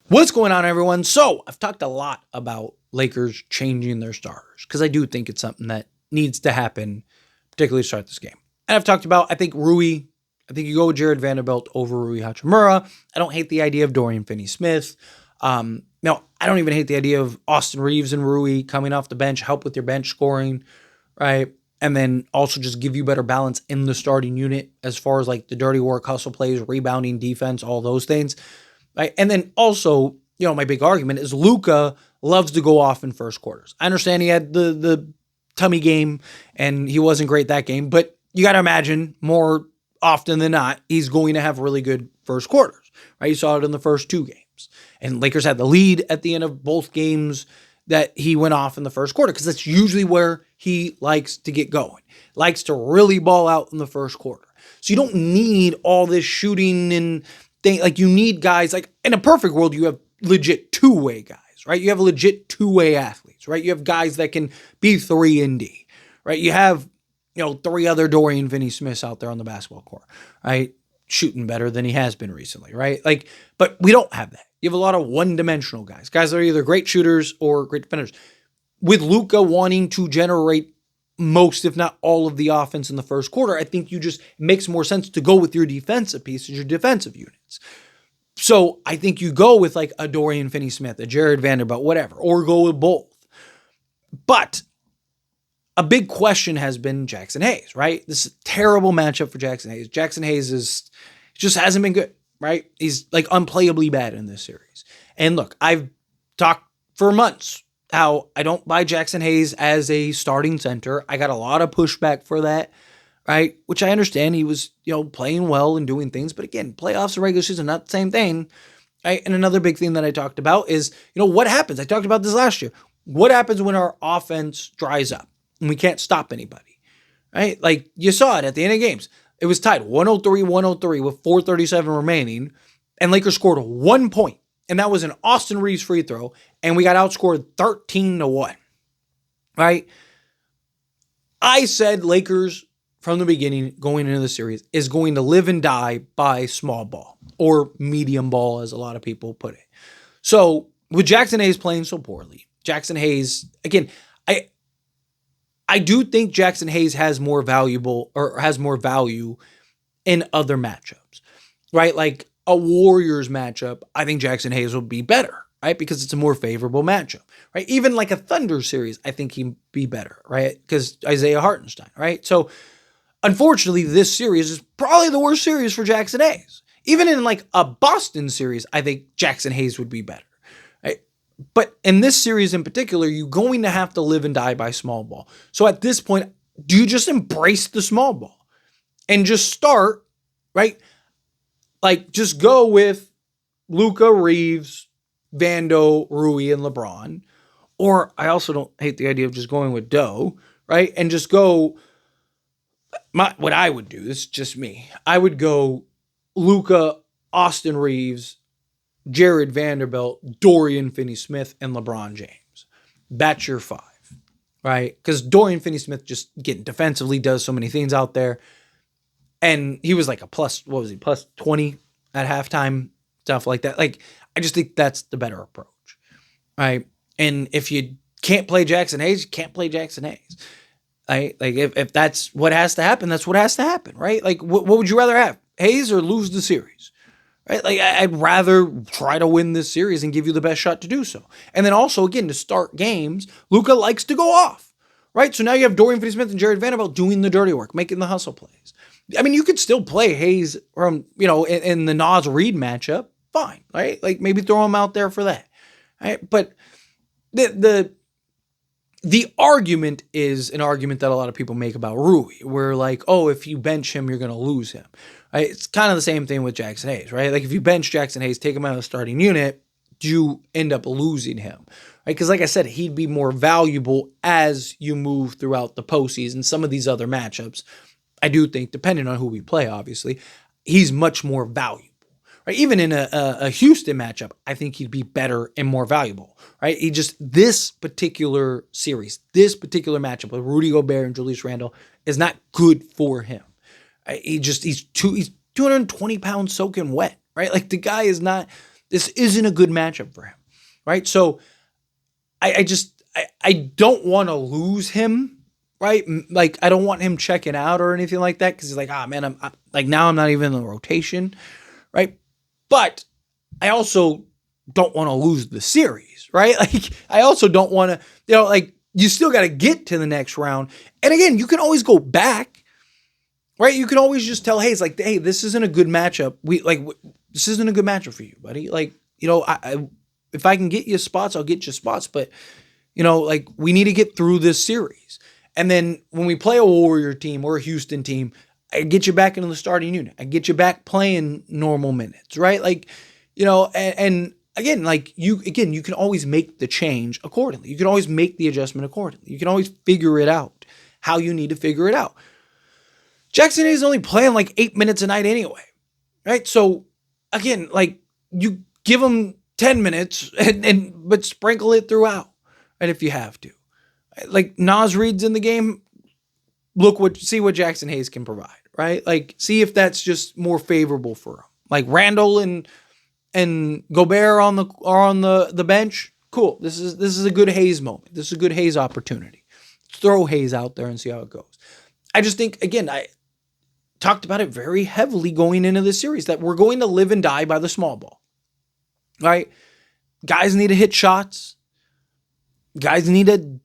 What's going on, everyone? So, I've talked a lot about Lakers changing their starters because I do think it's something that needs to happen, particularly to start this game. And I've talked about, I think Rui, I think you go with Jared Vanderbilt over Rui Hachimura. I don't hate the idea of Dorian Finney-Smith. No, I don't even hate the idea of Austin Reeves and Rui coming off the bench, help with your bench scoring, right? And then also just give you better balance in the starting unit as far as like the dirty work, hustle plays, rebounding, defense, all those things. Right? And then also, my big argument is Luka loves to go off in first quarters. I understand he had the tummy game and he wasn't great that game, but you got to imagine more often than not, he's going to have really good first quarters, right? You saw it in the first two games. And Lakers had the lead at the end of both games that he went off in the first quarter because that's usually where he likes to get going, likes to really ball out in the first quarter. So you don't need all this shooting and like you need guys like in a perfect world, you have legit two-way guys, right? You have legit two-way athletes, right? You have guys that can be 3 and D, right? You have, 3 other Dorian Finney-Smiths out there on the basketball court, right? Shooting better than he has been recently, right? Like, but we don't have that. You have a lot of one-dimensional guys that are either great shooters or great defenders. With Luka wanting to generate most, if not all, of the offense in the first quarter, I think it makes more sense to go with your defensive pieces, your defensive units. So I think you go with like a Dorian Finney-Smith, a Jared Vanderbilt, whatever, or go with both. But a big question has been Jackson Hayes, right? This is a terrible matchup for Jackson Hayes. Jackson Hayes just hasn't been good, right? He's like unplayably bad in this series. And look, I've talked for months how I don't buy Jackson Hayes as a starting center. I got a lot of pushback for that, right? Which I understand. He was, playing well and doing things. But again, playoffs and regular season, not the same thing. Right? And another big thing that I talked about is, what happens? I talked about this last year. What happens when our offense dries up and we can't stop anybody, right? Like you saw it at the end of games. It was tied 103-103 with 4:37 remaining. And Lakers scored 1 point. And that was an Austin Reeves free throw. And we got outscored 13-1. Right? I said Lakers from the beginning going into the series is going to live and die by small ball or medium ball, as a lot of people put it. So with Jackson Hayes playing so poorly, Jackson Hayes, again, I do think Jackson Hayes has more value in other matchups, right? Like a Warriors matchup, I think Jackson Hayes will be better, right? Because it's a more favorable matchup, right? Even like a Thunder series, I think he'd be better, right? Because Isaiah Hartenstein, right? So unfortunately, this series is probably the worst series for Jackson Hayes. Even in like a Boston series, I think Jackson Hayes would be better, right? But in this series in particular, you're going to have to live and die by small ball. So at this point, do you just embrace the small ball and just start, right? Like, just go with Luka, Reeves, Vando, Rui, and LeBron. Or I also don't hate the idea of just going with Doe, right? And just go, what I would do, this is just me. I would go Luka, Austin Reeves, Jared Vanderbilt, Dorian Finney-Smith, and LeBron James. That's your 5, right? Because Dorian Finney-Smith just, again, defensively does so many things out there. And he was like a plus 20 at halftime, stuff like that. Like, I just think that's the better approach, right? And if you can't play Jackson Hayes, you can't play Jackson Hayes. Right? Like, if that's what has to happen, that's what has to happen, right? Like, what would you rather have? Hayes or lose the series? Right? Like, I'd rather try to win this series and give you the best shot to do so. And then also, again, to start games, Luka likes to go off, right? So now you have Dorian Finney-Smith and Jared Vanderbilt doing the dirty work, making the hustle plays. I mean, you could still play Hayes from, in the Nas Reed matchup, fine, right? Like, maybe throw him out there for that, right? But the argument is an argument that a lot of people make about Rui, where like, oh, if you bench him, you're going to lose him. Right? It's kind of the same thing with Jackson Hayes, right? Like if you bench Jackson Hayes, take him out of the starting unit, you end up losing him, right? Because like I said, he'd be more valuable as you move throughout the postseason. Some of these other matchups, I do think, depending on who we play, obviously, he's much more valuable. Right? Even in a Houston matchup, I think he'd be better and more valuable. Right? This particular series, this particular matchup with Rudy Gobert and Julius Randle is not good for him. Right? He's 220 pounds soaking wet. Right? Like the guy is not This isn't a good matchup for him, right? So I don't want to lose him, right? Like I don't want him checking out or anything like that because he's like, man, I'm like now I'm not even in the rotation, right? But I also don't want to lose the series, right? Like I also don't want to, like you still got to get to the next round. And again, you can always go back, right? You can always just tell Hayes like, hey, this isn't a good matchup. This isn't a good matchup for you, buddy. Like, if I can get you spots, I'll get you spots. But, like we need to get through this series. And then when we play a Warrior team or a Houston team, I get you back into the starting unit. I get you back playing normal minutes, right? Like, and again, like you can always make the change accordingly. You can always make the adjustment accordingly. You can always figure it out how you need to figure it out. Jackson is only playing like 8 minutes a night anyway, right? So again, like you give him 10 minutes but sprinkle it throughout, right? If you have to, like Naz Reid's in the game. See what Jackson Hayes can provide, right? Like see if that's just more favorable for him. Like Randall and Gobert are on the bench. Cool. This is a good Hayes moment. This is a good Hayes opportunity. Let's throw Hayes out there and see how it goes. I just think, again, I talked about it very heavily going into this series that we're going to live and die by the small ball, right? Guys need to hit shots. Guys need to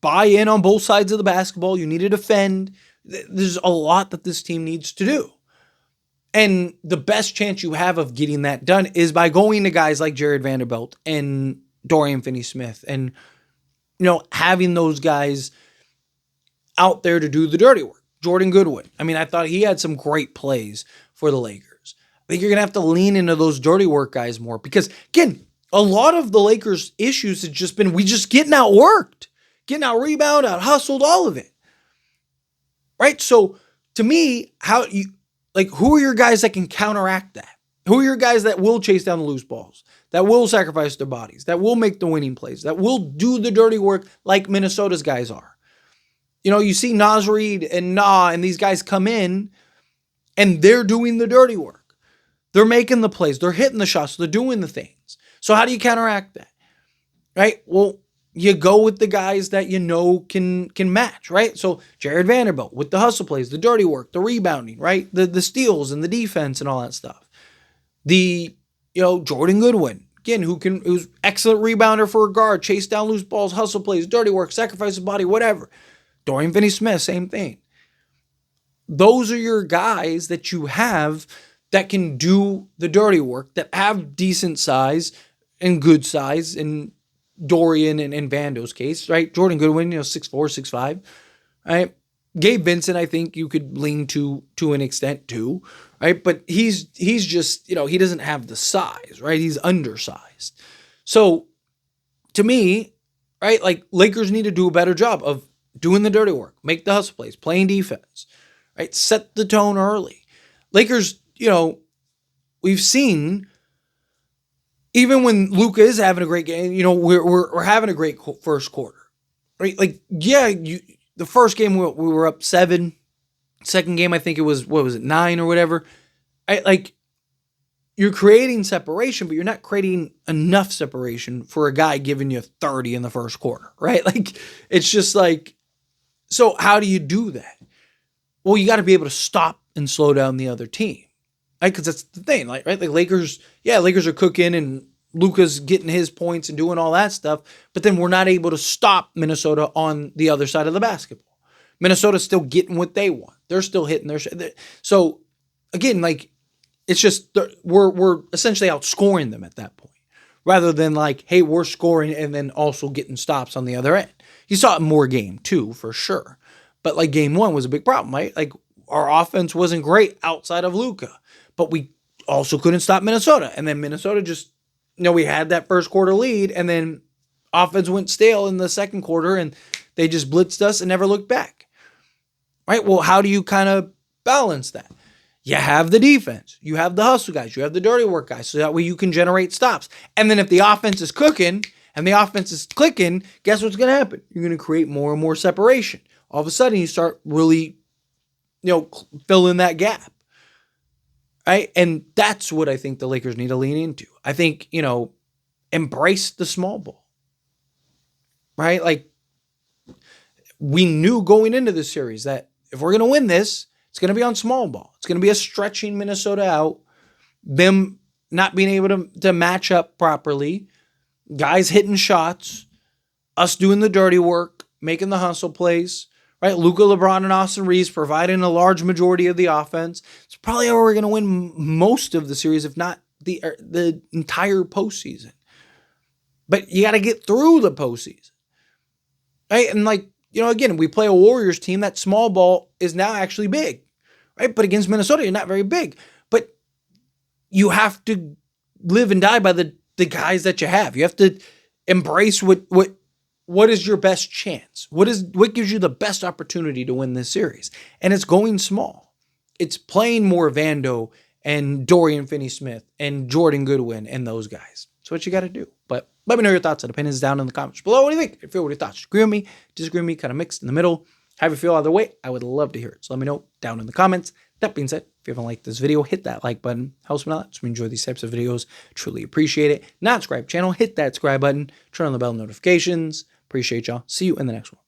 buy in on both sides of the basketball. You need to defend. There's a lot that this team needs to do. And the best chance you have of getting that done is by going to guys like Jared Vanderbilt and Dorian Finney-Smith and, having those guys out there to do the dirty work. Jordan Goodwin. I mean, I thought he had some great plays for the Lakers. I think you're going to have to lean into those dirty work guys more because, again, a lot of the Lakers' issues have just been we just getting outworked, getting out rebound, out hustled, all of it. Right? So, to me, who are your guys that can counteract that? Who are your guys that will chase down the loose balls, that will sacrifice their bodies, that will make the winning plays, that will do the dirty work like Minnesota's guys are? You see Naz Reid and and these guys come in and they're doing the dirty work. They're making the plays. They're hitting the shots. They're doing the things. So how do you counteract that? Right? Well, you go with the guys that can match, right? So Jared Vanderbilt with the hustle plays, the dirty work, the rebounding, right? The steals and the defense and all that stuff. Jordan Goodwin, again, who's excellent rebounder for a guard, chase down loose balls, hustle plays, dirty work, sacrifice his body, whatever. Dorian Finney-Smith, same thing. Those are your guys that you have that can do the dirty work, that have decent size and good size in Dorian and Vando's case, right? Jordan Goodwin, 6'4", 6'5", right? Gabe Vincent, I think you could lean to an extent too, right? But he's just, he doesn't have the size, right? He's undersized. So to me, right, like Lakers need to do a better job of doing the dirty work, make the hustle plays, playing defense, right? Set the tone early. Lakers, we've seen even when Luka is having a great game, we're having a great first quarter, right? Like, the first game we were up 7. Second game, I think it was 9 or whatever. Like, you're creating separation, but you're not creating enough separation for a guy giving you 30 in the first quarter, right? Like, it's just like, so how do you do that? Well, you got to be able to stop and slow down the other team, right? Because that's the thing, right? Like Lakers are cooking and Luka's getting his points and doing all that stuff, but then we're not able to stop Minnesota on the other side of the basketball. Minnesota's still getting what they want. They're still hitting their shit. So again, like it's just we're essentially outscoring them at that point, rather than like, hey, we're scoring and then also getting stops on the other end. You saw it more game 2 for sure, but like game 1 was a big problem, right? Like our offense wasn't great outside of Luka, but we also couldn't stop Minnesota, and then Minnesota just. We had that first quarter lead, and then offense went stale in the second quarter, and they just blitzed us and never looked back. Right? Well, how do you kind of balance that? You have the defense. You have the hustle guys. You have the dirty work guys, so that way you can generate stops. And then if the offense is cooking and the offense is clicking, guess what's going to happen? You're going to create more and more separation. All of a sudden, you start really, filling that gap. right? And that's what I think the Lakers need to lean into. I think, embrace the small ball, right? Like, we knew going into this series that if we're going to win this, it's going to be on small ball. It's going to be a stretching Minnesota out, them not being able to match up properly, guys hitting shots, us doing the dirty work, making the hustle plays, right? Luka, LeBron, and Austin Reeves providing a large majority of the offense. It's probably how we're going to win most of the series, if not the entire postseason. But you got to get through the postseason, right? And again, we play a Warriors team. That small ball is now actually big, right? But against Minnesota, you're not very big. But you have to live and die by the guys that you have. You have to embrace what is your best chance? What gives you the best opportunity to win this series? And it's going small. It's playing more Vando and Dorian Finney-Smith and Jordan Goodwin and those guys. That's what you got to do. But let me know your thoughts and opinions down in the comments below. What do you think? If you feel what your thoughts? Agree with me? Disagree with me? Kind of mixed in the middle? How you feel either way? I would love to hear it. So let me know down in the comments. That being said, if you haven't liked this video, hit that like button. Helps me a lot. So we enjoy these types of videos. Truly appreciate it. Not subscribe channel, hit that subscribe button. Turn on the bell notifications. Appreciate y'all. See you in the next one.